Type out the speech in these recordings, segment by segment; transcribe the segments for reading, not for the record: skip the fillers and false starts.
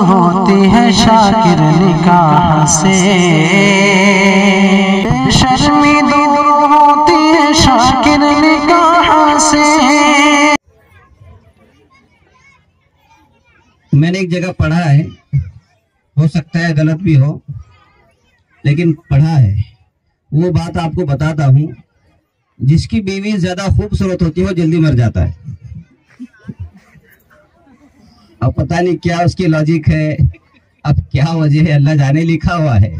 होती है शाकिर निकाह से, शर्मी दूर होती है शाकिर निकाह से। मैंने एक जगह पढ़ा है, हो सकता है गलत भी हो, लेकिन पढ़ा है। वो बात आपको बताता हूँ, जिसकी बीवी ज्यादा खूबसूरत होती है वो जल्दी मर जाता है। अब पता नहीं क्या उसकी लॉजिक है, अब क्या वजह है, अल्लाह जाने, लिखा हुआ है।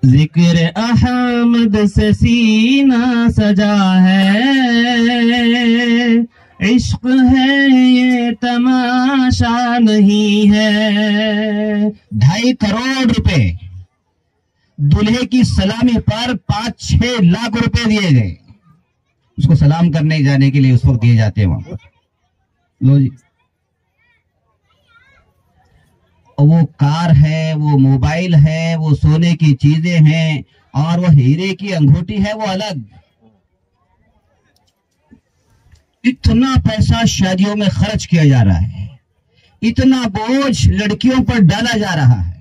जिक्र अहमद से सीना सजा है, इश्क है ये तमाशा नहीं है। 2.5 करोड़ रुपए दूल्हे की सलामी पर 5-6 लाख रुपए दिए गए, उसको सलाम करने जाने के लिए उस वक्त दिए जाते हैं वहां पर। लो जी, वो कार है, वो मोबाइल है, वो सोने की चीजें हैं, और वो हीरे की अंगूठी है, वो अलग। इतना पैसा शादियों में खर्च किया जा रहा है, इतना बोझ लड़कियों पर डाला जा रहा है,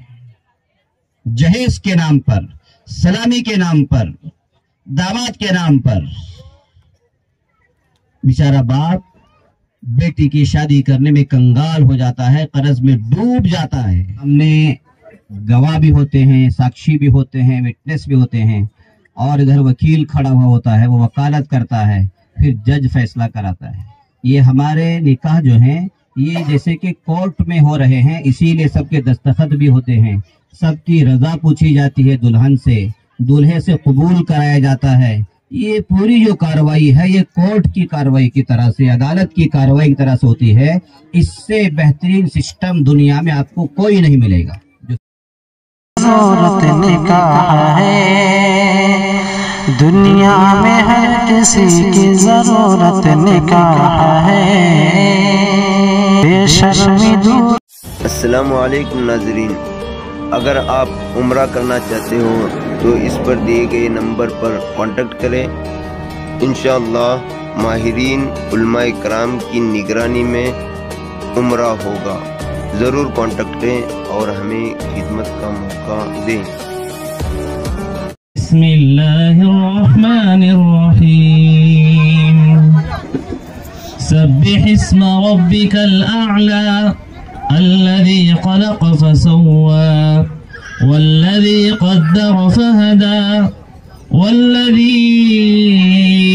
जहेज के नाम पर, सलामी के नाम पर, दामाद के नाम पर। बेचारा बाप बेटी की शादी करने में कंगाल हो जाता है, कर्ज में डूब जाता है। हमने गवाह भी होते हैं, साक्षी भी होते हैं, विटनेस भी होते हैं, और इधर वकील खड़ा हुआ होता है, वो वकालत करता है, फिर जज फैसला कराता है। ये हमारे निकाह जो हैं, ये जैसे कि कोर्ट में हो रहे हैं, इसीलिए सबके दस्तखत भी होते हैं, सबकी रजा पूछी जाती है दुल्हन से, दूल्हे से कबूल कराया जाता है। ये पूरी जो कार्रवाई है, ये कोर्ट की कार्रवाई की तरह से, अदालत की कार्रवाई की तरह से होती है। इससे बेहतरीन सिस्टम दुनिया में आपको कोई नहीं मिलेगा। जरूरत निकाह है दुनिया में, हर किसी की जरूरत निकाह है, बेशर्मी दूर। अस्सलामु अलैकुम नाज़रीन, अगर आप उम्रा करना चाहते हो तो इस पर दिए गए नंबर पर कांटेक्ट करें। इंशाअल्लाह माहिरीन उलमाए कराम की निगरानी में उम्रा होगा। ज़रूर कांटेक्ट करें और हमें खिदमत का मौका दें। बिस्मिल्लाहिर्रहमानिर्रहीम। सब्बिह इस्म रब्बिकल अअला अल्लज़ी खलक़ फसव्वा वल्लज़ी क़द्दर फहदा वल्लज़ी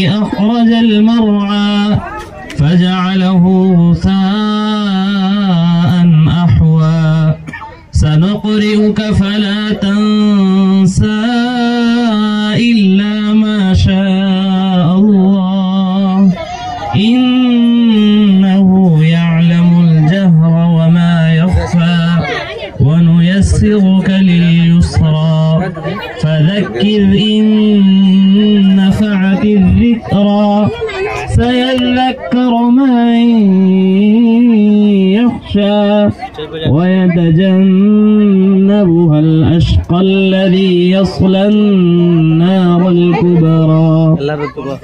अख़रजल मर्आ फजअलहु गुसाअन अहवा सनुक़रिउक फला तंसा इल्ला मा शाअ अल्लाह इन्नहु यअलमुल जहरा व मा यख़फ़ा वनुयस्सिरुक लिल-युस्रा फज़क्किर इन नफ़अति ज़िक्रा सयज़्ज़क्करु मन यख़शा वयतजन्नबुहल अश्क़ा अल्लज़ी यस्ला अन्नारल कुबरा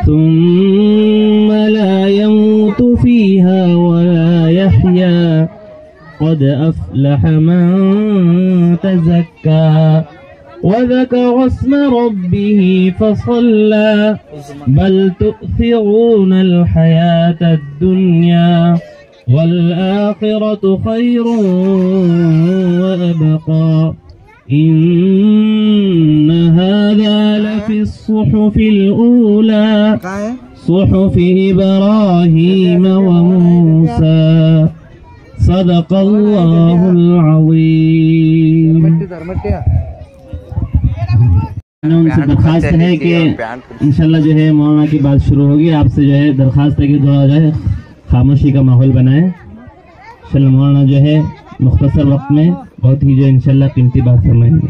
थुम्मा ला यमूतु फ़ीहा वला यहया क़द अफ़लह मन तज़क्का वज़करा अस्म रब्बिही फ़सल्ला बल तु'थिरूनल हयातद दुन्या वल आखिरतु खैरुन व अबक़ा इन्न हाज़ा लफ़िस सुहुफ़िल ऊला सुहुफ़ि इब्राहीम व मूसा सदक़ल्लाहुल अज़ीम। उनसे दरखास्त है कि इंशाल्लाह जो है मौलाना की बात शुरू होगी। आपसे जो है दरखास्त है कि थोड़ा जो है खामोशी का माहौल बनाए। इंशाल्लाह मौलाना जो है मुख्तसर वक्त में बहुत ही जो इंशाल्लाह कीमती बात फरमाएंगे।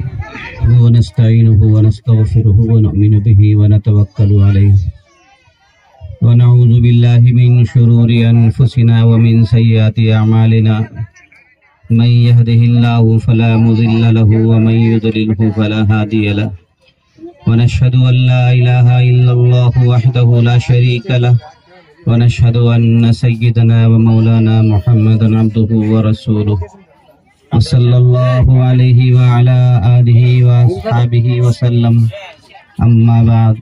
व नस्तईनुहु व नस्तगफिरुहु व नु'मिनु बिही व नतवक्कलु अलैहि व नऊज़ु बिल्लाहि मिन शुरूरि अनफुसिना व मिन सय्यिआति अमालिना मन यहदिहिल्लाहु फला मुदिल्ल लहु व मन युद्लिलहु फला हादिय लहु व नशहदु अन ला इलाहा इल्लल्लाहु वहदहु ला शरीका लहु व नशहदु अन्न सय्यिदना व मौलाना मुहम्मदन अब्दुहु व रसूलुहु व सल्लल्लाहु अलैहि व अला आलिहि व अस्हाबिहि व सल्लम। अम्मा बाद,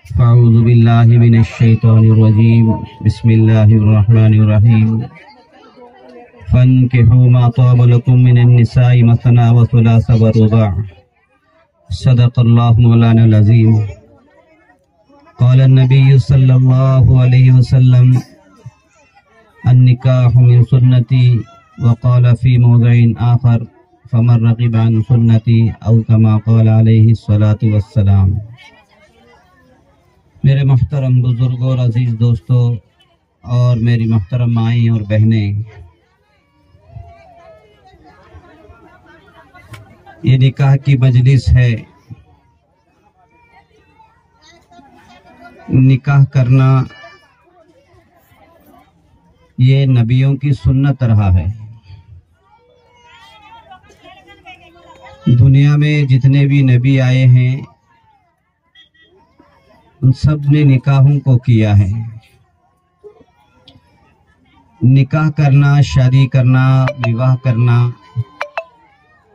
फ़अऊज़ु बिल्लाहि मिनश शैतानिर रजीम। बिस्मिल्लाहिर रहमानिर रहीम। फन्किहू मा ताब लकुम मिनन निसाइ मसना व सुलासा व रुबा। सदक़ल्लाहु मौलाना अज़ीम। क़ाल नबी सल्लल्लाहु अलैहि वसल्लम अन्निकाहु मिन सुन्नती व क़ाल फ़ी मौज़िइन आख़र फ़मन रग़िब अन सुन्नती औ कमा क़ाल अलैहि अस्सलातु वस्सलाम। मेरे मोहतरम बुजुर्गों और अजीज़ दोस्तों और मेरी मोहतरम माएँ और बहनें, ये निकाह की मजलिस है। निकाह करना ये नबियों की सुन्नत रहा है। दुनिया में जितने भी नबी आए हैं उन सब ने निकाहों को किया है। निकाह करना, शादी करना, विवाह करना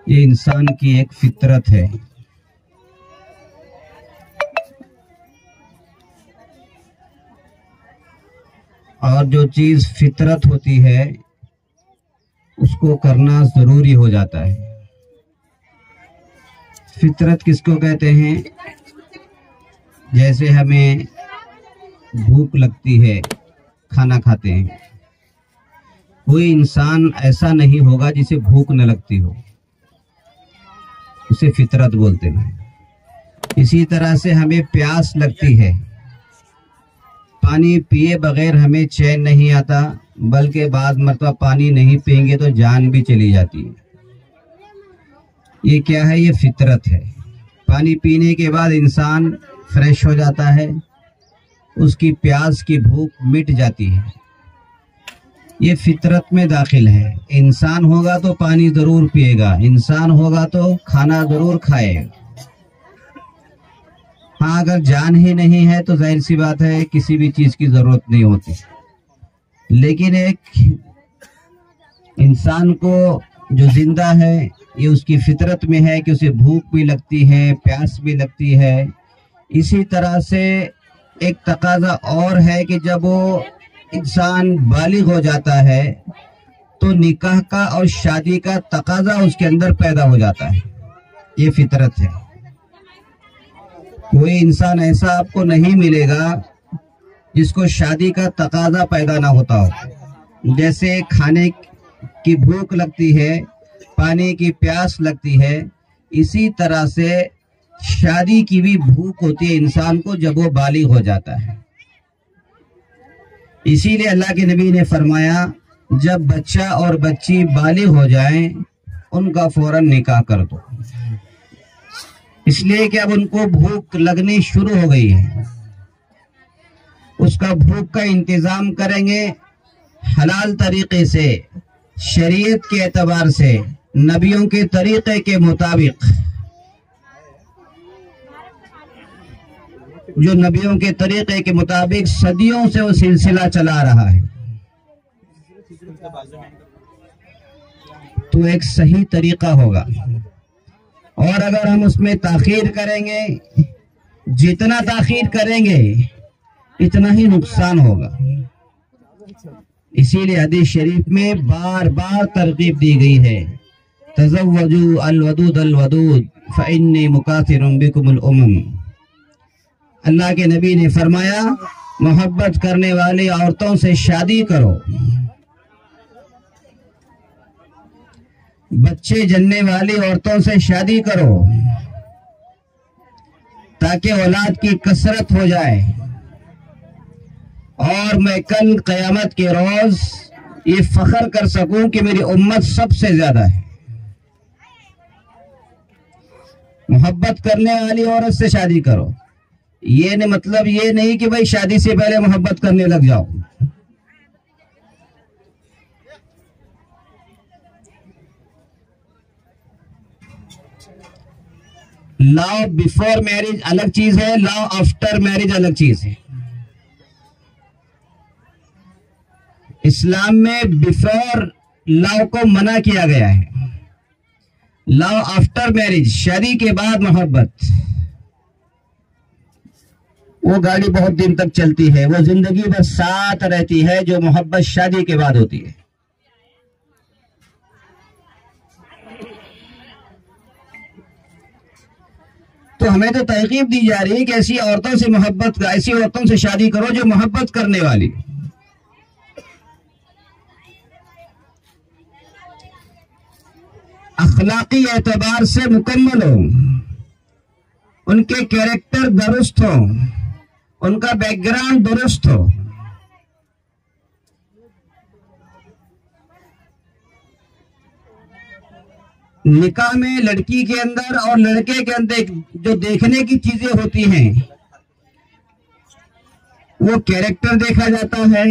ये इंसान की एक फितरत है। और जो चीज फितरत होती है उसको करना जरूरी हो जाता है। फितरत किसको कहते हैं? जैसे हमें भूख लगती है, खाना खाते हैं। कोई इंसान ऐसा नहीं होगा जिसे भूख न लगती हो, उसे फितरत बोलते हैं। इसी तरह से हमें प्यास लगती है, पानी पिए बगैर हमें चैन नहीं आता, बल्कि बाद मरतबा पानी नहीं पिएंगे तो जान भी चली जाती है। ये क्या है? ये फितरत है। पानी पीने के बाद इंसान फ्रेश हो जाता है, उसकी प्यास की भूख मिट जाती है। ये फितरत में दाखिल है। इंसान होगा तो पानी जरूर पिएगा, इंसान होगा तो खाना जरूर खाएगा। हाँ, अगर जान ही नहीं है तो जाहिर सी बात है किसी भी चीज की जरूरत नहीं होती। लेकिन एक इंसान को जो जिंदा है ये उसकी फितरत में है कि उसे भूख भी लगती है, प्यास भी लगती है। इसी तरह से एक तकाजा और है कि जब वो इंसान बालिग हो जाता है तो निकाह का और शादी का तकाजा उसके अंदर पैदा हो जाता है। ये फितरत है। कोई इंसान ऐसा आपको नहीं मिलेगा जिसको शादी का तकाजा पैदा ना होता हो। जैसे खाने की भूख लगती है, पानी की प्यास लगती है, इसी तरह से शादी की भी भूख होती है इंसान को जब वो बालिग हो जाता है। इसीलिए अल्लाह के नबी ने फरमाया, जब बच्चा और बच्ची बालिग हो जाएं, उनका फौरन निकाह कर दो। इसलिए कि अब उनको भूख लगनी शुरू हो गई है। उसका भूख का इंतजाम करेंगे हलाल तरीके से, शरीयत के एतबार से, नबियों के तरीके के मुताबिक। जो नबियों के तरीके के मुताबिक सदियों से वो सिलसिला चला रहा है, तो एक सही तरीका होगा। और अगर हम उसमें ताखीर करेंगे, जितना ताखीर करेंगे इतना ही नुकसान होगा। इसीलिए हदीस शरीफ में बार बार तरकीब दी गई है, तज़व्वजू अल-वदूद अल-वदूद फ़इन्नी मुकाथिरुम बिकुमुल उमम। अल्लाह के नबी ने फरमाया, मोहब्बत करने वाली औरतों से शादी करो, बच्चे जन्ने वाली औरतों से शादी करो, ताकि औलाद की कसरत हो जाए और मैं कल क़यामत के रोज ये फख्र कर सकूं कि मेरी उम्मत सबसे ज्यादा है। मोहब्बत करने वाली औरत से शादी करो। ये ने मतलब ये नहीं कि भाई शादी से पहले मोहब्बत करने लग जाओ। लव बिफोर मैरिज अलग चीज है, लव आफ्टर मैरिज अलग चीज है। इस्लाम में बिफोर लव को मना किया गया है। लव आफ्टर मैरिज, शादी के बाद मोहब्बत, वो गाड़ी बहुत दिन तक चलती है, वो जिंदगी भर साथ रहती है, जो मोहब्बत शादी के बाद होती है। तो हमें तो तरकीब दी जा रही है कि ऐसी औरतों से मोहब्बत, ऐसी औरतों से शादी करो जो मोहब्बत करने वाली, अखलाकी एतबार से मुकम्मल हो, उनके कैरेक्टर दुरुस्त हो, उनका बैकग्राउंड दुरुस्त हो। निकाह में लड़की के अंदर और लड़के के अंदर जो देखने की चीजें होती हैं, वो कैरेक्टर देखा जाता है,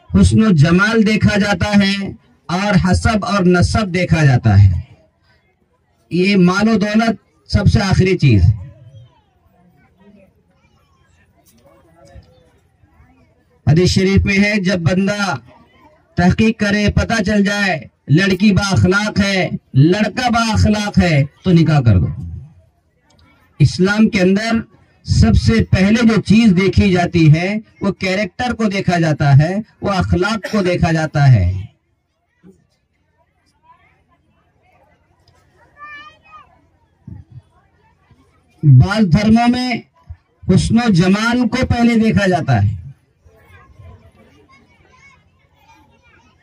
हुस्न जमाल देखा जाता है, और हसब और नसब देखा जाता है। ये मालो दौलत सबसे आखिरी चीज है। हदीस शरीफ में है, जब बंदा तहकीक करे, पता चल जाए लड़की बाअखलाक है, लड़का बाअखलाक है, तो निकाह कर दो। इस्लाम के अंदर सबसे पहले जो चीज देखी जाती है वो कैरेक्टर को देखा जाता है, वो अखलाक को देखा जाता है। बाल धर्मों में हुस्न जमाल को पहले देखा जाता है।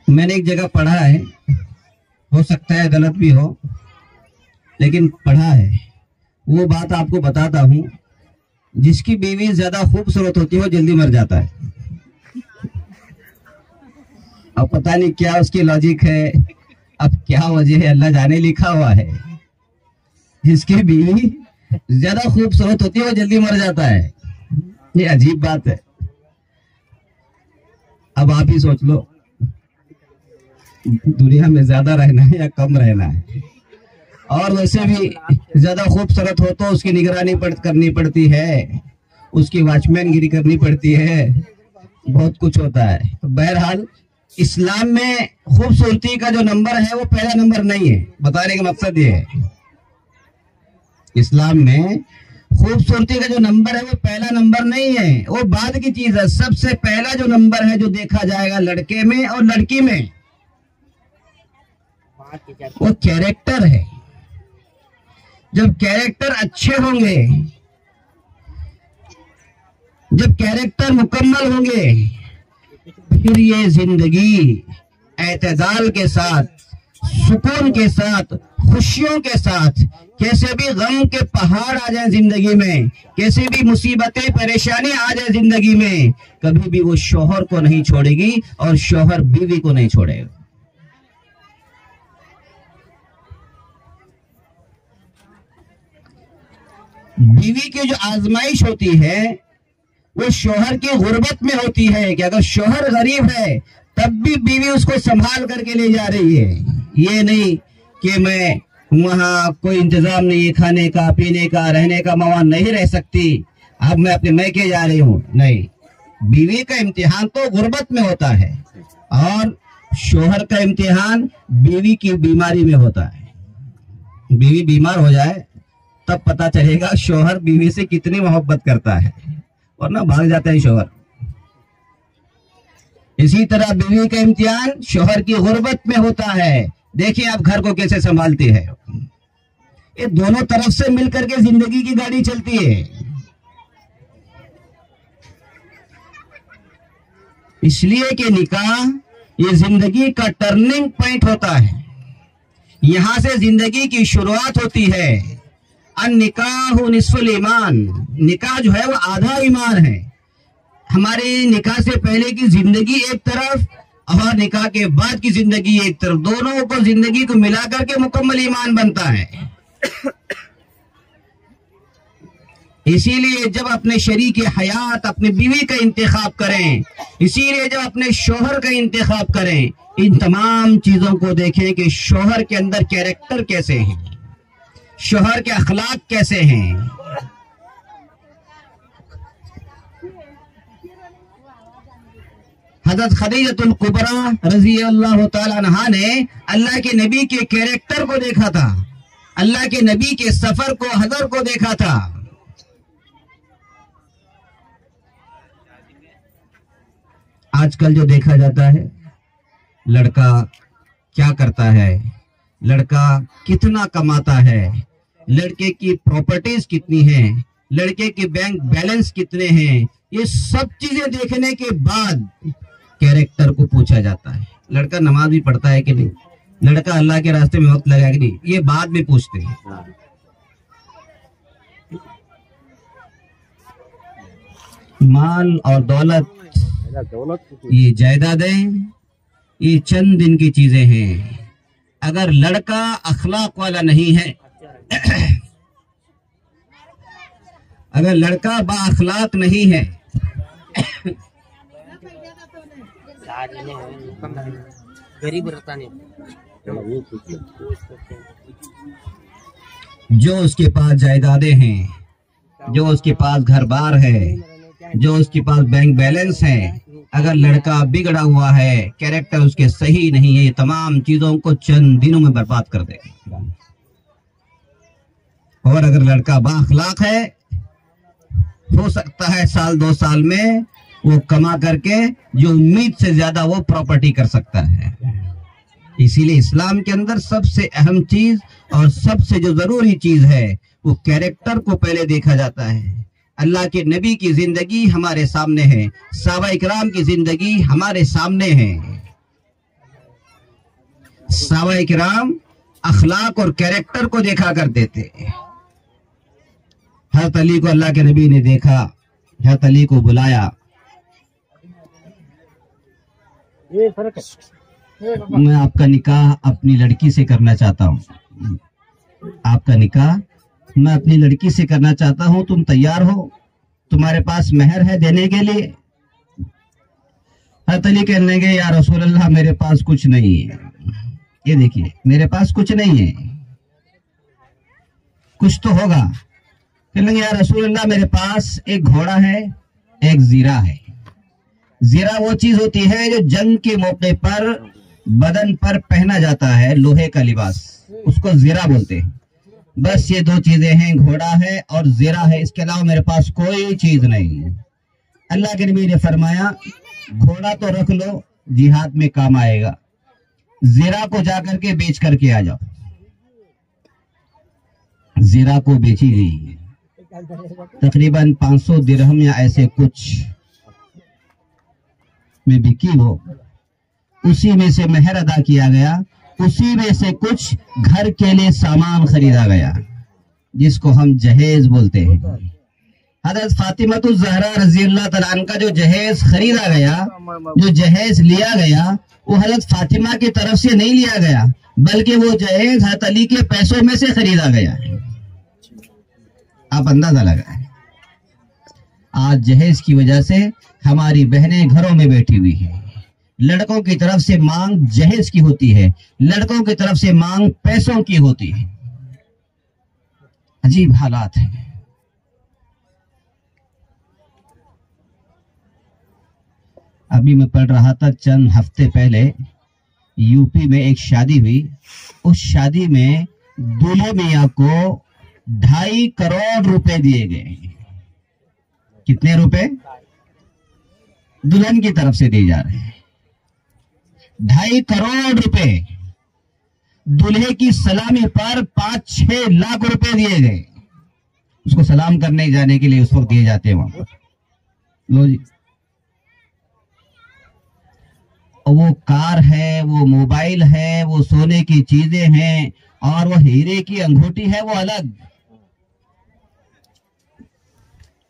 मैंने एक जगह पढ़ा है, हो सकता है गलत भी हो, लेकिन पढ़ा है, वो बात आपको बताता हूं। जिसकी बीवी ज्यादा खूबसूरत होती है वो जल्दी मर जाता है। अब पता नहीं क्या उसकी लॉजिक है, अब क्या वजह है, अल्लाह जाने, लिखा हुआ है जिसकी बीवी ज्यादा खूबसूरत होती है वो जल्दी मर जाता है। ये अजीब बात है। अब आप ही सोच लो, दुनिया में ज्यादा रहना है या कम रहना है। और वैसे भी ज्यादा खूबसूरत हो तो उसकी निगरानी करनी पड़ती है, उसकी वॉचमैनगिरी करनी पड़ती है, बहुत कुछ होता है। तो बहरहाल इस्लाम में खूबसूरती का जो नंबर है वो पहला नंबर नहीं है। बताने का मकसद ये है, इस्लाम में खूबसूरती का जो नंबर है वो पहला नंबर नहीं है, वो बाद की चीज है। सबसे पहला जो नंबर है जो देखा जाएगा लड़के में और लड़की में, वो कैरेक्टर है। जब कैरेक्टर अच्छे होंगे, जब कैरेक्टर मुकम्मल होंगे, फिर ये जिंदगी एतदाल के साथ, सुकून के साथ, खुशियों के साथ, कैसे भी गम के पहाड़ आ जाए जिंदगी में, कैसे भी मुसीबतें परेशानी आ जाए जिंदगी में, कभी भी वो शौहर को नहीं छोड़ेगी और शौहर बीवी को नहीं छोड़ेगा। बीवी की जो आजमाइश होती है वो शौहर की गुर्बत में होती है कि अगर शौहर गरीब है तब भी बीवी उसको संभाल करके ले जा रही है। ये नहीं कि मैं वहां कोई इंतजाम नहीं है, खाने का, पीने का, रहने का, मैं वहां नहीं रह सकती, अब मैं अपने मैके जा रही हूँ। नहीं, बीवी का इम्तिहान तो गुर्बत में होता है और शौहर का इम्तिहान बीवी की बीमारी में होता है। बीवी बीमार हो जाए तब पता चलेगा शौहर बीवी से कितनी मोहब्बत करता है, वरना भाग जाता है शौहर। इसी तरह बीवी का इम्तिहान शौहर की गुर्बत में होता है। देखिए आप घर को कैसे संभालती है, ये दोनों तरफ से मिलकर के जिंदगी की गाड़ी चलती है। इसलिए कि निकाह ये जिंदगी का टर्निंग पॉइंट होता है, यहां से जिंदगी की शुरुआत होती है। अन निकाह निस्फुल ईमान, निकाह जो है वो आधा ईमान है। हमारे निकाह से पहले की जिंदगी एक तरफ और निकाह के बाद की जिंदगी एक तरफ, दोनों को जिंदगी को मिलाकर के मुकम्मल ईमान बनता है। इसीलिए जब अपने शरीक हयात, अपनी बीवी का इंतखाब करें, इसीलिए जब अपने शौहर का इंतखाब करें, इन तमाम चीजों को देखें कि शौहर के अंदर कैरेक्टर कैसे हैं, शौहर के अखलाक कैसे हैं। हजरत खदीजतुल कुबरा रजी अल्लाह तआला अन्हा ने अल्लाह के नबी के कैरेक्टर को देखा था, अल्लाह के नबी के सफर को, हजर को देखा था। आजकल जो देखा जाता है, लड़का क्या करता है, लड़का कितना कमाता है, लड़के की प्रॉपर्टीज कितनी हैं, लड़के के बैंक बैलेंस कितने हैं, ये सब चीजें देखने के बाद कैरेक्टर को पूछा जाता है। लड़का नमाज भी पढ़ता है कि नहीं, लड़का अल्लाह के रास्ते में वक्त लगाया कि नहीं, ये बाद में पूछते हैं। माल और दौलत, ये जायदादें, ये चंद दिन की चीजें हैं। अगर लड़का अखलाक वाला नहीं है, अगर लड़का बाअखलाक नहीं है, जो उसके पास जायदादें हैं, जो उसके पास घर बार है, जो उसके पास बैंक बैलेंस है, अगर लड़का बिगड़ा हुआ है, कैरेक्टर उसके सही नहीं है, ये तमाम चीजों को चंद दिनों में बर्बाद कर देगा। और अगर लड़का बाअखलाक है, हो सकता है साल 2 साल में वो कमा करके जो उम्मीद से ज्यादा वो प्रॉपर्टी कर सकता है। इसीलिए इस्लाम के अंदर सबसे अहम चीज और सबसे जो जरूरी चीज है वो कैरेक्टर को पहले देखा जाता है। अल्लाह के नबी की जिंदगी हमारे सामने है, सहाबा इकराम की जिंदगी हमारे सामने है। सहाबा इकराम अखलाक और कैरेक्टर को देखा करते थे। हज़रत अली को अल्लाह के नबी ने देखा, हज़रत अली को बुलाया, मैं आपका निकाह अपनी लड़की से करना चाहता हूँ, आपका निकाह मैं अपनी लड़की से करना चाहता हूँ, तुम तैयार हो? तुम्हारे पास मेहर है देने के लिए? हज़रत अली कहने लगे, या रसूल अल्लाह मेरे पास कुछ नहीं है। ये देखिए, मेरे पास कुछ नहीं है, कुछ तो होगा। कहने लगे, या रसूल अल्लाह मेरे पास एक घोड़ा है, एक जीरा है। जीरा वो चीज होती है जो जंग के मौके पर बदन पर पहना जाता है, लोहे का लिबास, उसको जीरा बोलते हैं। बस ये 2 चीजें हैं, घोड़ा है और जीरा है, इसके अलावा मेरे पास कोई चीज नहीं है। अल्लाह के नबी ने फरमाया, घोड़ा तो रख लो, जिहाद में काम आएगा, जीरा को जाकर के बेच करके आ जाओ। जीरा को बेची गई है, तकरीबन 500 दिरहम या ऐसे कुछ में बिकी हो। उसी में से मेहर अदा किया गया, उसी में से कुछ घर के लिए सामान खरीदा गया, जिसको हम जहेज बोलते हैं। हज़रत फातिमा ज़हरा रज़ी अल्लाह तआला अन्हा का जो जहेज खरीदा गया, जो जहेज लिया गया, वो हज़रत फातिमा की तरफ से नहीं लिया गया, बल्कि वो जहेज हज़रत अली के पैसों में से खरीदा गया। आप अंदाजा लगाएं। आज जहेज की वजह से हमारी बहनें घरों में बैठी हुई हैं। लड़कों की तरफ से मांग जहेज की होती है, लड़कों की तरफ से मांग पैसों की होती है। अजीब हालात हैं। अभी मैं पढ़ रहा था, चंद हफ्ते पहले यूपी में एक शादी हुई। उस शादी में दूल्हे मियां को 2.5 करोड़ रुपए दिए गए। कितने रुपए? दुल्हन की तरफ से दिए जा रहे हैं 2.5 करोड़ रुपए। दूल्हे की सलामी पर 5-6 लाख रुपए दिए गए। उसको सलाम करने जाने के लिए उस वक्त दिए जाते हैं वहां पर। लो जी, वो कार है, वो मोबाइल है, वो सोने की चीजें हैं, और वो हीरे की अंगूठी है, वो अलग।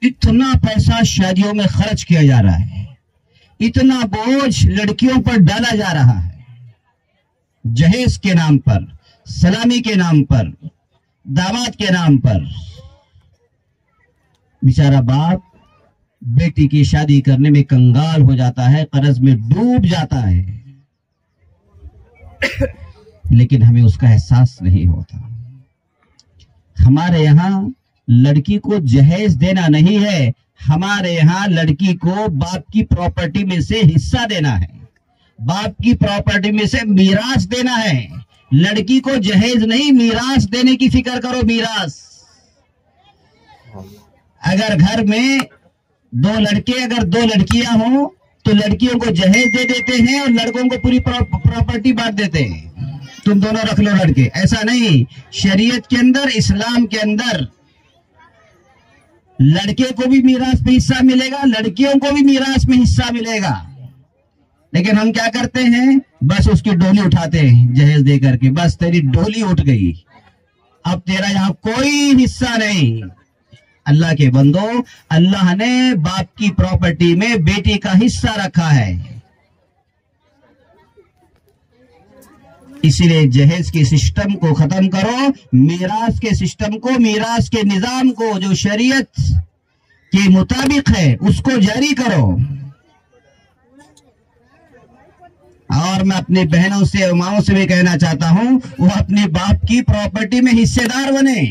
इतना पैसा शादियों में खर्च किया जा रहा है, इतना बोझ लड़कियों पर डाला जा रहा है, जहेज के नाम पर, सलामी के नाम पर, दामाद के नाम पर। बेचारा बाप बेटी की शादी करने में कंगाल हो जाता है, कर्ज में डूब जाता है, लेकिन हमें उसका एहसास नहीं होता। हमारे यहाँ लड़की को जहेज देना नहीं है, हमारे यहाँ लड़की को बाप की प्रॉपर्टी में से हिस्सा देना है, बाप की प्रॉपर्टी में से मीरास देना है। लड़की को जहेज नहीं, मीरास देने की फिक्र करो। मीरास, अगर घर में 2 लड़के अगर 2 लड़कियां हो तो लड़कियों को जहेज दे देते हैं और लड़कों को पूरी प्रॉपर्टी बांट देते हैं, तुम दोनों रख लो लड़के। ऐसा नहीं, शरीयत के अंदर, इस्लाम के अंदर लड़के को भी मीरास में हिस्सा मिलेगा, लड़कियों को भी मीरास में हिस्सा मिलेगा। लेकिन हम क्या करते हैं, बस उसकी डोली उठाते हैं जहेज दे करके, बस तेरी डोली उठ गई, अब तेरा यहां कोई हिस्सा नहीं। अल्लाह के बंदो, अल्लाह ने बाप की प्रॉपर्टी में बेटी का हिस्सा रखा है, इसीलिए जहेज के सिस्टम को खत्म करो, मीरास के सिस्टम को, मीरास के निजाम को जो शरीयत के मुताबिक है उसको जारी करो। और मैं अपनी बहनों से और माओं से भी कहना चाहता हूं, वो अपने बाप की प्रॉपर्टी में हिस्सेदार बने।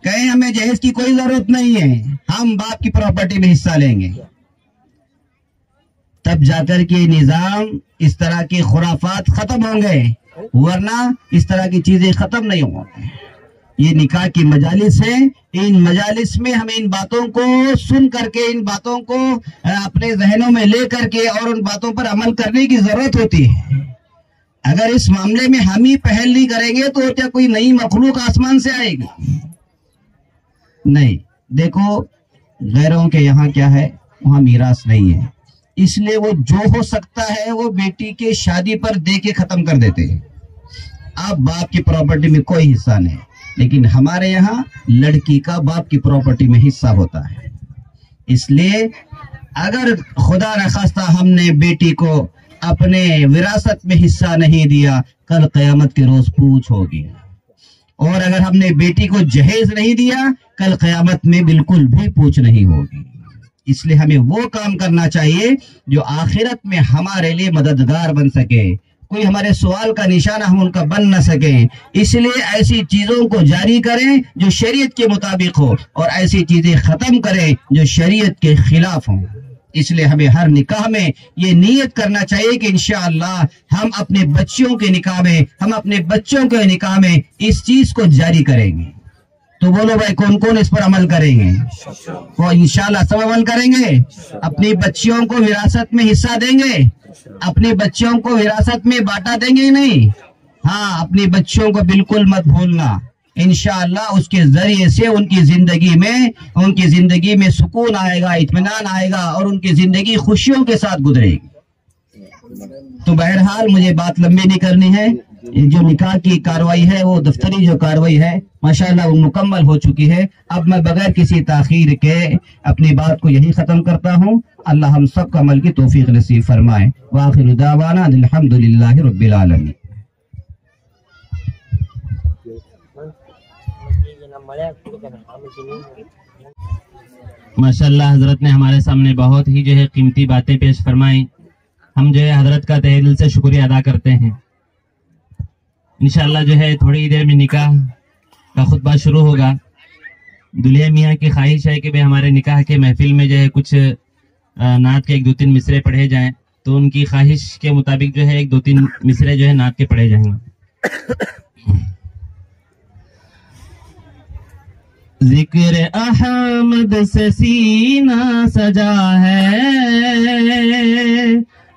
कहें हमें जहेज की कोई जरूरत नहीं है, हम बाप की प्रॉपर्टी में हिस्सा लेंगे, तब जाकर के निजाम, इस तरह के खुराफात खत्म होंगे, वरना इस तरह की चीजें खत्म नहीं होंगी। ये निकाह की मजालिस है, इन मजालिस में हमें इन बातों को सुन करके, इन बातों को अपने जहनों में ले करके और उन बातों पर अमल करने की जरूरत होती है। अगर इस मामले में हम ही पहल नहीं करेंगे तो क्या कोई नई मखलूक आसमान से आएगी? नहीं। देखो, गैरों के यहाँ क्या है, वहां मीरास नहीं है, इसलिए वो जो हो सकता है वो बेटी के शादी पर दे के खत्म कर देते हैं। अब बाप की प्रॉपर्टी में कोई हिस्सा नहीं, लेकिन हमारे यहाँ लड़की का बाप की प्रॉपर्टी में हिस्सा होता है। इसलिए अगर खुदा न खास्ता हमने बेटी को अपने विरासत में हिस्सा नहीं दिया, कल क़यामत के रोज पूछ होगी। और अगर हमने बेटी को जहेज नहीं दिया, कल क़यामत में बिल्कुल भी पूछ नहीं होगी। इसलिए हमें वो काम करना चाहिए जो आखिरत में हमारे लिए मददगार बन सके, कोई हमारे सवाल का निशाना हम उनका बन न सके। इसलिए ऐसी चीजों को जारी करें जो शरीयत के मुताबिक हो, और ऐसी चीजें खत्म करें जो शरीयत के खिलाफ हों। इसलिए हमें हर निकाह में ये नियत करना चाहिए कि इंशाअल्लाह हम अपने बच्चों के निकाह में, हम अपने बच्चों के निकाह में इस चीज को जारी करेंगे। तो बोलो भाई, कौन कौन इस पर अमल करेंगे? वो इंशाअल्लाह सब अमल करेंगे। अपनी बच्चियों को विरासत में हिस्सा देंगे, अपने बच्चों को विरासत में बांटा देंगे नहीं। हाँ, अपनी बच्चों को बिल्कुल मत भूलना। इंशाअल्लाह उसके जरिए से उनकी जिंदगी में सुकून आएगा, इत्मीनान आएगा, और उनकी जिंदगी खुशियों के साथ गुजरेगी। तो बहरहाल मुझे बात लंबी नहीं करनी है। जो निकाह की कार्रवाई है, वो दफ्तरी जो कार्रवाई है, माशाअल्लाह वो मुकम्मल हो चुकी है। अब मैं बगैर किसी ताखीर के अपनी बात को यही खत्म करता हूँ। अल्लाह हम सब का अमल की तौफीक नसीब फरमाए। व आखिरु दावाना अल्हम्दुलिल्लाहि रब्बिल आलमीन। माशाअल्लाह, हजरत ने हमारे सामने बहुत ही जो है कीमती बातें पेश फरमाई। हम जो है हजरत का तहे दिल से शुक्रिया अदा करते हैं। इंशाअल्लाह जो है थोड़ी देर में निकाह का खुतबा शुरू होगा। दुल्हे मियाँ की ख्वाहिश है कि भाई हमारे निकाह के महफिल में जो है कुछ नात के 1-2-3 मिसरे पढ़े जाएं, तो उनकी ख्वाहिश के मुताबिक जो है 1-2-3 मिसरे जो है नात के पढ़े जाएंगे। जिक्र अहमद से सीना सजा है,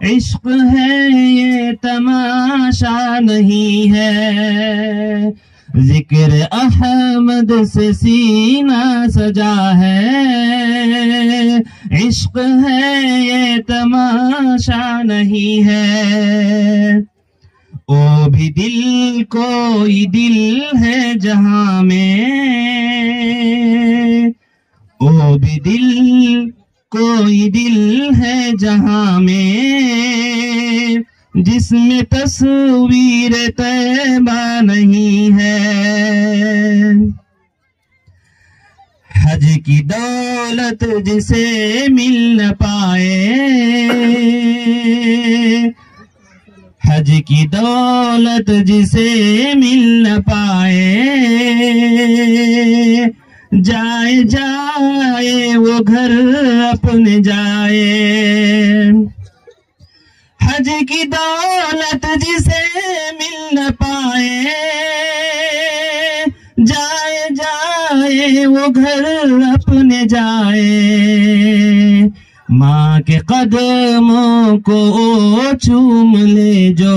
इश्क है ये तमाशा नहीं है। जिक्र अहमद से सीना सजा है, इश्क है ये तमाशा नहीं है। ओ भी दिल कोई दिल है जहां में, ओ भी दिल कोई दिल है जहां में, जिसमें तस्वीर तैबा नहीं है। हज की दौलत जिसे मिल न पाए, हज की दौलत जिसे मिल न पाए, जाए जाए वो घर अपने जाए। हज की दौलत जिसे मिल न पाए, जाए जाए वो घर अपने जाए। माँ के कदमों को चूम ले जो,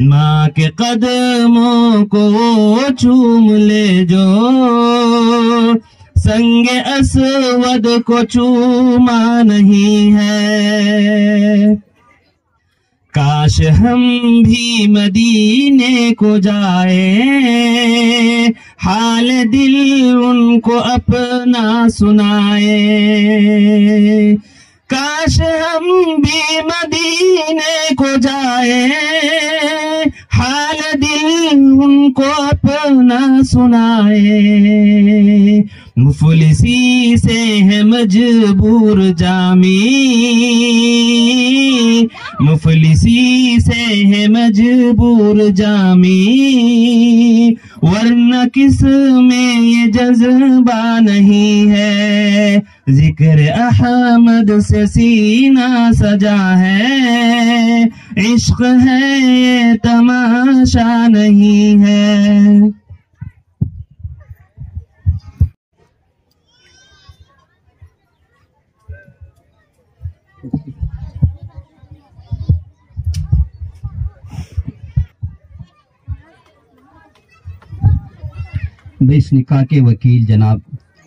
माँ के कदमों को चूम ले जो, संगे असवद को चूमा नहीं है। काश हम भी मदीने को जाए, हाल दिल उनको अपना सुनाए। काश हम भी मदीने को जाए, हाल दिल उनको अपना सुनाए। मुफलिसी से है मजबूर जामी, मुफलिसी से है मजबूर जामी, वरना किस में ये जज्बा नहीं है। जिक्र अहमद से सीना सजा है, इश्क है ये तमाशा नहीं है। इस निकाह के वकील जनाब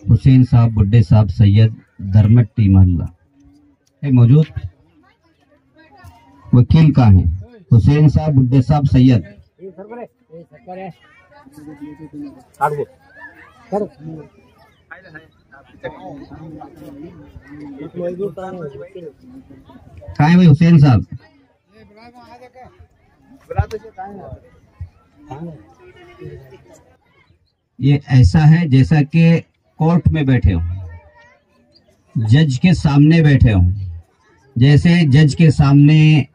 हुसैन साहब बुड्ढे साहब सैयद दरमट्टी महल्ला है मौजूद? वकील कहाँ है? हुसैन साहब बुड्ढे साहब सैयद। कहाँ है भाई हुसैन साहब? ये ऐसा है जैसा कि कोर्ट में बैठे हो, जज के सामने बैठे हो। जैसे जज के सामने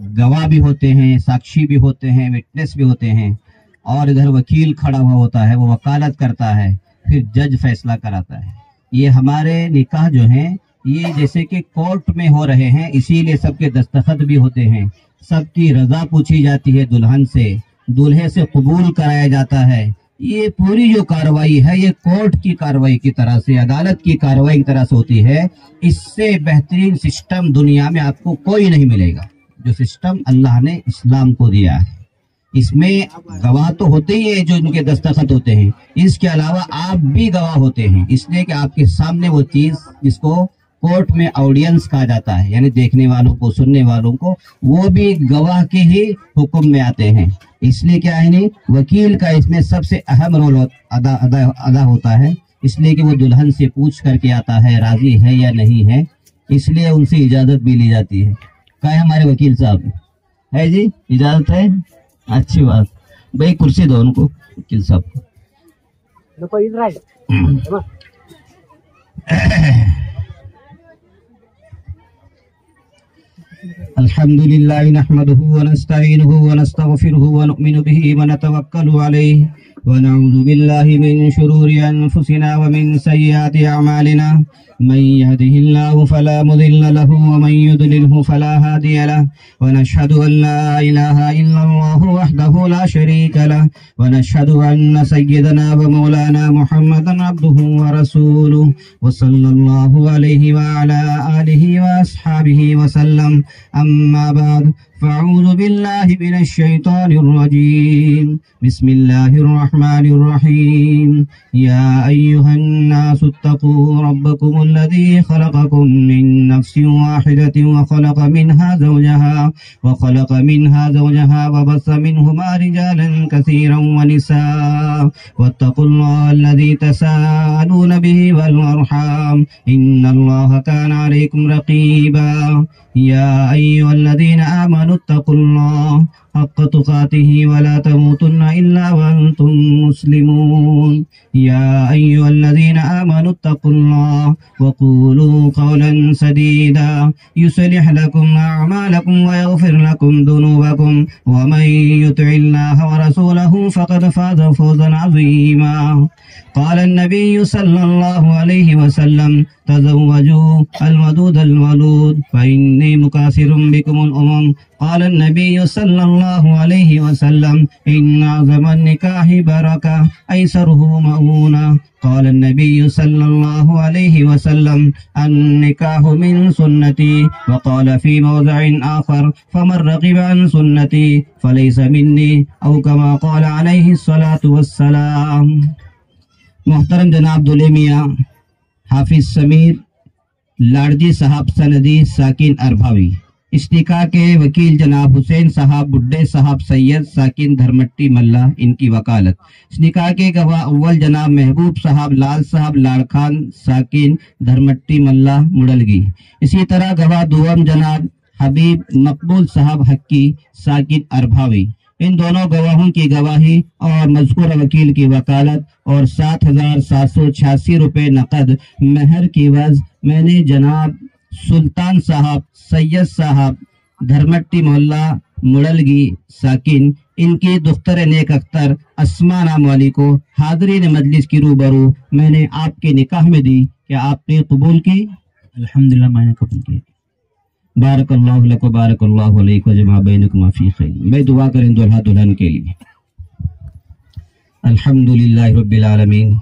गवाह भी होते हैं, साक्षी भी होते हैं, विटनेस भी होते हैं, और इधर वकील खड़ा हुआ होता है, वो वकालत करता है, फिर जज फैसला कराता है। ये हमारे निकाह जो हैं ये जैसे कि कोर्ट में हो रहे हैं, इसीलिए सबके दस्तखत भी होते हैं, सबकी रजा पूछी जाती है दुल्हन से, दूल्हे से कबूल कराया जाता है। ये पूरी जो कार्रवाई है ये कोर्ट की कार्रवाई की तरह से, अदालत की कार्रवाई की तरह से होती है। इससे बेहतरीन सिस्टम दुनिया में आपको कोई नहीं मिलेगा, जो सिस्टम अल्लाह ने इस्लाम को दिया है। इसमें गवाह तो होते ही है जो इनके दस्तखत होते हैं, इसके अलावा आप भी गवाह होते हैं, इसलिए कि आपके सामने वो चीज जिसको कोर्ट में ऑडियंस कहा जाता है, यानी देखने वालों को, सुनने वालों को, वो भी गवाह के ही हुक्म में आते हैं। इसलिए क्या है नहीं, वकील का इसमें सबसे अहम रोल अदा होता है, इसलिए कि वो दुल्हन से पूछ करके आता है राजी है या नहीं है, इसलिए उनसे इजाजत भी ली जाती है। क्या है हमारे वकील साहब? है जी, इजाजत है, अच्छी बात। भाई कुर्सी दो उनको, वकील साहब को। अल्हम्दुलिल्लाह नहमदुहु व नस्तईनुहु व नस्तगफिरुहु व नु'मिनु बिही व नतवक्कलु अलैहि व नऊज़ु बिल्लाहि मिन शुरूरि अनफुसिना व मिन सय्यिआति अअमालिना। मन यहदिहिल्लाहु फला मुदिल्ल लहु व मन युद्लिल्हु फला हादिय लहु व नशहदु अन ला इलाहा इल्लल्लाहु वहदहु ला शरीका लहु व नशहदु अन्न सय्यदना व मौलाना मुहम्मदन अब्दुहु व रसूलुहु व सल्लल्लाहु अलैहि व अला आलिहि व अस्हाबिहि व सल्लम। अम्मा बाद फ़अऊज़ु बिल्लाहि मिनश शैतानिर रजीम। बिस्मिल्लाहिर रहमानिर रहीम। या अय्युहन नासु इत्तक़ू रब्बकुमुल्लज़ी खलक़कुम मिन नफ्सिन वाहिदतिन व खलक़ मिनहा ज़ौजहा व बस्स मिनहुमा रिजालन कसीरन व निसाअ वत्तक़ुल्लाहल्लज़ी तसाअलून बिही वल अरहाम इन्नल्लाहा काना अलैकुम रक़ीबा। या अय्युहल्लज़ीना आमनू आमनुत्तकुल्लाह हक़्क़ तुक़ातिही वला तमूतुन्ना इल्ला वअंतुम मुस्लिमून। या अय्युहल्लज़ीना आमनुत्तकुल्लाह वक़ूलू क़ौलन सदीदा युस्लिह लकुम अअमालकुम वयग़फ़िर लकुम दुनूबकुम वमन युतिइल्लाह वरसूलहु फ़क़द फ़ाज़ फ़ौज़न अज़ीमा। क़ाल नबी सल्लल्लाहु अलैहि वसल्लम तज़व्वजू अल-वदूद अल-वलूद फ़इन्नी मुकासिरुम बिकुमुल उमम। क़ाल नबी सल्लल्लाहु अलैहि वसल्लम इन्न अज़मन निकाहि बरका ऐसरुहु मऊना। क़ाल नबी सल्लल्लाहु अलैहि वसल्लम अन-निकाहु मिन सुन्नती व क़ाल फ़ी मौज़िइन आख़र फ़मन रग़िब अन सुन्नती फ़लैसा मिन्नी औ कमा क़ाल अलैहि अस्सलातु वस्सलाम। मोहतरम जनाब दुले मियाँ हाफिज समीर लाड़जी साहब सनदी साकिन अरभावी, इस निकाह के वकील जनाब हुसैन साहब बुड्ढे साहब सैयद साकिन धर्मट्टी मल्ला, इनकी वकालत। इस निकाह के गवाह अव्वल जनाब महबूब साहब लाल साहब लाड़खान साकिन धर्मट्टी मल्ला मुड़लगी। इसी तरह गवाह दुआम जनाब हबीब मकबूल साहब हक्की साकिन अरभावी। इन दोनों गवाहों की गवाही और मज़कूर वकील की वकालत और 7,786 रुपये नकद महर की वज़ मैंने जनाब सुल्तान साहब सैयद साहब धर्मट्टी मोहल्ला मुड़लगी साकिन, इनकी दुख्तर नेक अख्तर अस्मा नाम वाली को हाज़रीन मजलिस की रूबरू मैंने आपके निकाह में दी। क्या आपने कबूल की? अल्हम्दुलिल्लाह मैंने कबूल की। बारकल्लाहु लकुम बारकल्लाहु अलैकुम जमा बैनकुम फी खैर। मैं दुआ करें दुल्हा दुल्हन के लिए। अल्हम्दुलिल्लाहि रब्बिल आलमीन।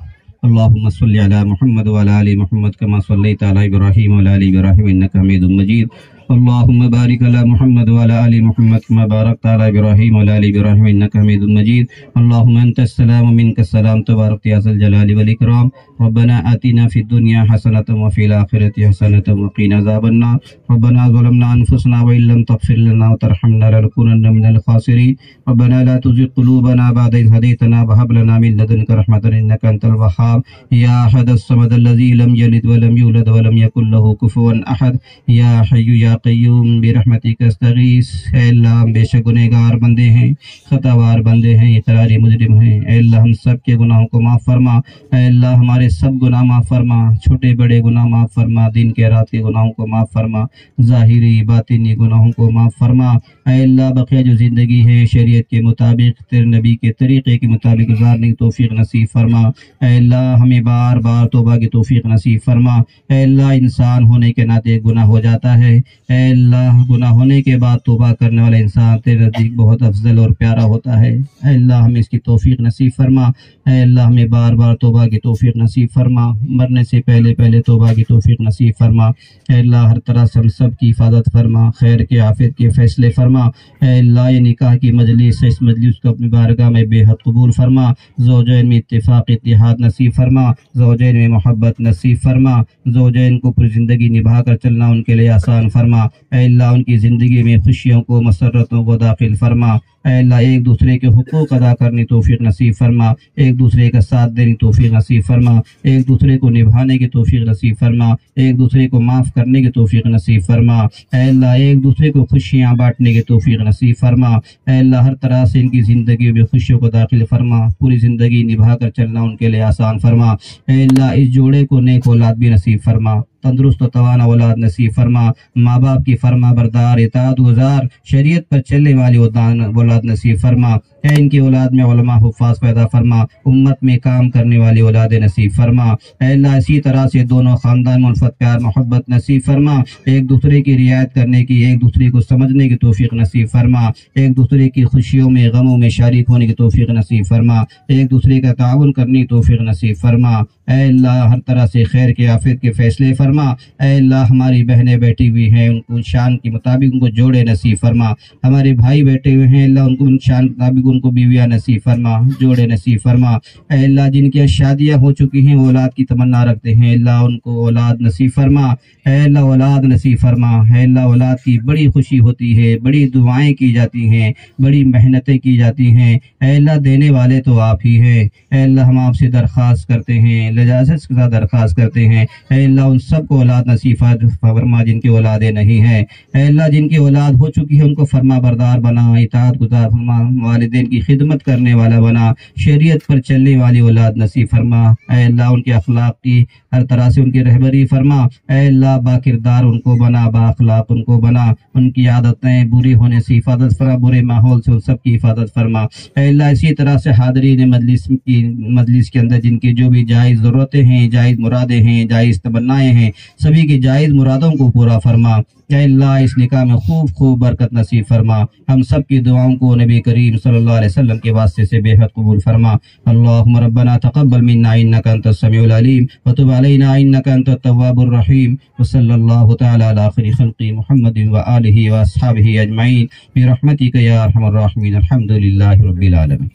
अल्लाहुम्मा सल्लि अला मुहम्मद व अला आलि मुहम्मद कमा सल्लैता अला इब्राहीम व अला आलि इब्राहीम इन्नका हमीदुम मजीद। अल्लाहुम्मा बारिक अला मुहम्मद व अला आलि मुहम्मद कमा बारकता अला इब्राहीम व अला आलि इब्राहीम इन्नका हमीदुम मजीद। अल्लाहुम्मा अंतस सलाम व मिनकस सलाम तबारक या ज़ल जलाली वल इकराम। रब्बना आतिना फिद दुनिया हसनतन व फिल आखिरति हसनतन व क़िना अज़ाबन्नार। रब्बना ज़लमना अनफुसना व इल्लम तग़फिर लना व तरहमना लनकुनन्ना मिनल ख़ासिरीन। रब्बना ला तुज़िग़ क़ुलूबना बअद इज़ हदैतना व हब लना मिन लदुनका रहमतन इन्नका अंतल वह्हाब। या अहदस समदल्लज़ी लम यलिद व लम यूलद व लम यकुल लहू कुफुवन अहद। या हय्यु या क़य्यूम बिरहमतिका अस्तगीस। ऐ अल्लाह हम बेशक गुनहगार बंदे हैं, खतावार बंदे हैं, इक़रारी मुजरिम हैं। ऐ अल्लाह हम सब के गुनाहों को माफ़ फरमा। ऐ अल्लाह हमारे सब गुनाह माफ़ फरमा, छोटे बड़े गुनाह माफ़ फरमा, दिन के रात के गुनाहों को माफ़ फरमा, ज़ाहिरी बातिनी गुनाहों को माफ़ फरमा। ऐ अल्लाह बक़िया जो ज़िंदगी है शरीयत के मुताबिक तेरे नबी के तरीक़े के मुताबिक गुज़ारने की तौफ़ीक़ नसीब फरमा। ऐ अल्लाह हमें बार बार तौबा की तौफ़ीक़ नसीब फरमा। ऐ अल्लाह इंसान होने के नाते गुनाह हो जाता है। ऐ अल्लाह गुनाह होने के बाद तौबा करने वाला इंसान तेरे नज़दीक बहुत अफजल और प्यारा होता है। ऐ अल्लाह हमें इसकी तौफ़ीक़ नसीब फरमा। ऐ अल्लाह हमें बार बार तौबा की तौफ़ीक़ नसीब फरमा, मरने से पहले पहले तौबा की तौफ़ीक़ नसीब फरमा। ऐ अल्लाह हर तरह से हम सब की हिफाजत फरमा, खैर के आफियत के फ़ैसले फरमा। ऐ अल्लाह ये निकाह की मजलिस इस मजलिस को अपनी बारगाह में बेहद कबूल फरमा। ज़ौजैन में इत्तिफ़ाक़ इत्तिहाद नसीब फरमा, ज़ौजैन में मोहब्बत नसीब फरमा, ज़ौजैन को पूरी ज़िंदगी निभा कर चलना उनके लिए आसान फरमा। ऐ अल्लाह उनकी ज़िंदगी में खुशियों को मसरतों को दाखिल फरमा। ऐ अल्लाह एक दूसरे के हुकूक अदा करने तौफ़ीक़ नसीब फरमा, एक दूसरे का साथ देने तौफ़ीक़ नसीब फरमा, एक दूसरे को निभाने की तौफ़ीक़ नसीब फरमा, एक दूसरे को माफ़ करने की तौफ़ीक़ नसीब फरमा। ऐ अल्लाह एक दूसरे को खुशियाँ बांटने की तौफ़ीक़ नसीब फरमा। ऐ अल्लाह हर तरह से इनकी ज़िंदगी में खुशियों को दाखिल फरमा, पूरी ज़िंदगी निभा कर चलना उनके लिए आसान फरमा। ऐ अल्लाह इस जोड़े को नेक औलाद भी नसीब फरमा, तंदुरुस्त व तवाना औलाद नसीब फरमा, माँ बाप की फरमा बरदार इताअत गुज़ार शरीयत पर चलने वाली औलाद नसीब फरमा। है इनकी औलाद में उलमा हुफ़ाज़ पैदा फरमा, उम्मत में काम करने वाली औलाद नसीब फरमा। ऐ अल्लाह इसी तरह से दोनों ख़ानदान में उल्फत प्यार मोहब्बत नसीब फरमा, एक दूसरे की रियायत करने की, एक दूसरे को समझने की तौफ़ीक़ नसीब फरमा, एक दूसरे की खुशियों में गमों में शरीक होने की तौफ़ीक़ नसीब फरमा, एक दूसरे का ताउन करने की तौफ़ीक़ नसीब फरमा। ऐ अल्लाह हर तरह से खैर के आफियत के फ़ैसले फरमा। ऐ अल्लाह हमारी बहनें बैठी हुई हैं, उनको शान के मुताबिक उनको जोड़े नसीब फरमा। हमारे भाई बैठे हुए हैं, अल्लाह उनको शान मुताबिक उनको बीवियां नसीब फरमा, जोड़े नसीब फरमा। ऐ अल्लाह जिनकी शादियां हो चुकी हैं औलाद की तमन्ना रखते हैं, अल्लाह उनको औलाद नसीब फरमा। ऐ अल्लाह औलाद नसीब फरमा। ऐ अल्लाह औलाद की बड़ी खुशी होती है, बड़ी दुआएं की जाती हैं, बड़ी मेहनतें की जाती हैं। ऐ अल्लाह देने वाले तो आप ही हैं। ऐ अल्लाह हम आपसे दरख्वास्त करते हैं, लजाजत के साथ दरख्वास्त करते हैं, ऐ अल्लाह उन सबको औलाद नसीब फरमा जिनकी औलादें नहीं हैं। ऐ अल्लाह जिनकी औलाद हो चुकी है उनको फरमा बरदार बना, इताअत गुज़ार फरमा, वालिदैन की खिदमत करने वाला बना, शरीयत पर चलने वाली औलाद नसीब फरमा। ऐ अल्लाह उनके अखलाक की हर तरह से उनकी रहबरी फरमा। ऐ अल्लाह बाकिरदार उनको बना, बाअखलाक उनको बना, उनकी आदतें बुरी होने से हिफाजत फरमा, बुरे माहौल से उन सब की हिफाजत फरमा। ऐ अल्लाह इसी तरह से हाज़रीन मजलिस के अंदर जिनकी जो भी जायज़ ज़रूरतें हैं, जायज़ मुरादें हैं, जायज़ तमन्नाएं हैं, सभी की जायज़ मुरादों को पूरा फरमा। या अल्लाह इस निकाह में खूब खूब बरकत नसीब फरमा। हम सब की दुआओं को नबी करीम सल्लल्लाहु अलैहि वसल्लम के वास्ते से बेहद कबूल फरमा। अल्लाहुम्मा रब्बना तक़ब्बल मिन्ना इन्नका अंतस समीउल अलीम व तुब अलैना इन्नका अंतत तव्वाबुर रहीम व सल्लल्लाहु तआला अला खैरि खल्क़ि मुहम्मदिन व आलिहि व अस्हाबिहि अजमईन बिरहमतिका या अरहमर राहिमीन। अल्हम्दुलिल्लाहि रब्बिल आलमीन।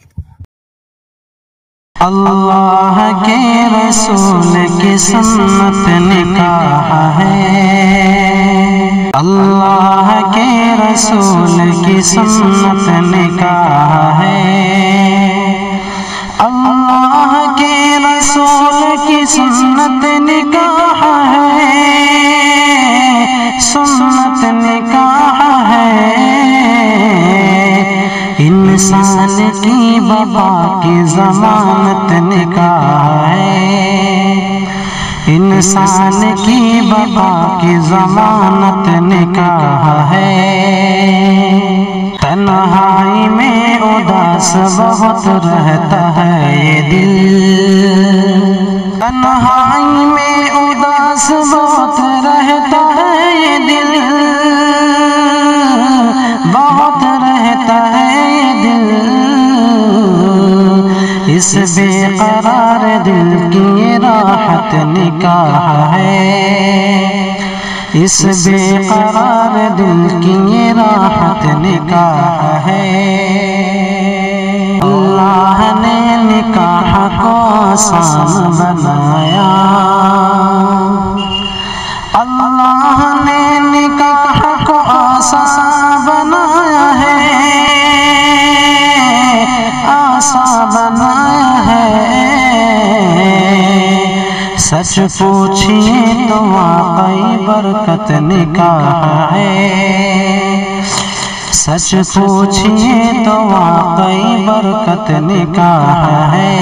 अल्लाह के रसूल की सुन्नत निकाह है, अल्लाह के रसूल की सुन्नत निकाह है, अल्लाह के रसूल की सुन्नत निकाह है, सुन्नत निकाह है। इंसान की बका की ज़मानत निकाह है, इंसान की बका की ज़मानत निकाह है। तन्हाई में उदास बहुत रहता है ये दिल, तन्हाई में उदास बहुत रहता है ये दिल, बहुत रहता है ये दिल। इस बेकरार दिल की ये राहत निकाह है, इस बेकरार दिल की ये राहत निकाह है। अल्लाह ने निकाह को आसान बनाया, अल्लाह ने निकाह को आसान बनाया है, आसान बनाया है। सच पूछिए तो वाकई बरकत निकाह है, सच पूछिए तो वाकई बरकत निकाह है।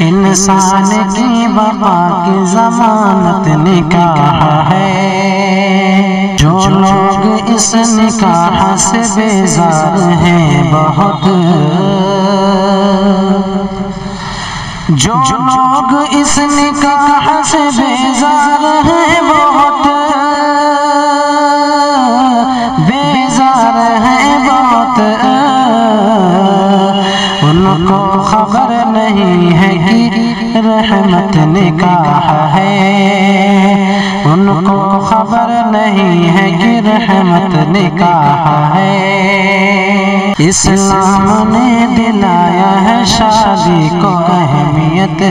इंसान की बका की ज़मानत निकाह है। जो लोग इस निकाह से बेजार हैं बहुत, जो लोग इस निकाह से बेजार हैं बहुत, बेजार हैं बहुत, उनको खबर नहीं है कि रहमत निकाह है, उनको खबर नहीं है कि रहमत निकाह है। इस्लाम ने दिलाया है शादी को अहमियत,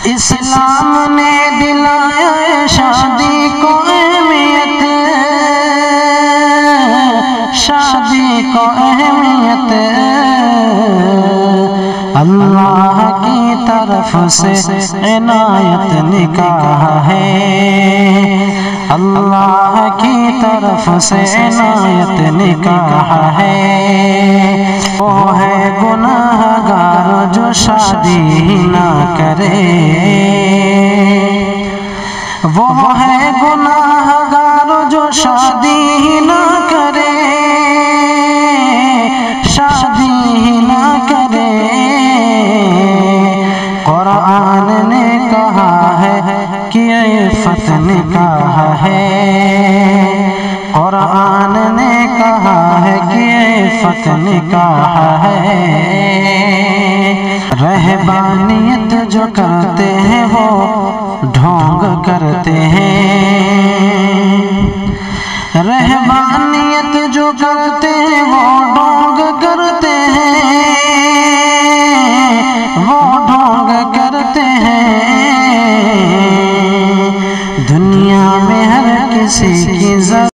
इस्लाम ने दिलाया है शादी को अहमियत, शादी को अहमियत। अल्लाह की तरफ से इनायत निकाह है, अल्लाह की तरफ से इनायत निकाह है। वो है गुनाहगार जो शादी ना करे, वो है गुनाहगार जो शादी ना करे, शादी ना करे। कुरान ने कहा है कि इफ़्फ़त निकाह है, कुरान ने कहा है कि इफ़्फ़त निकाह है। रहबानियत जो करते हैं वो ढोंग करते हैं, रहबानियत में हर किसी की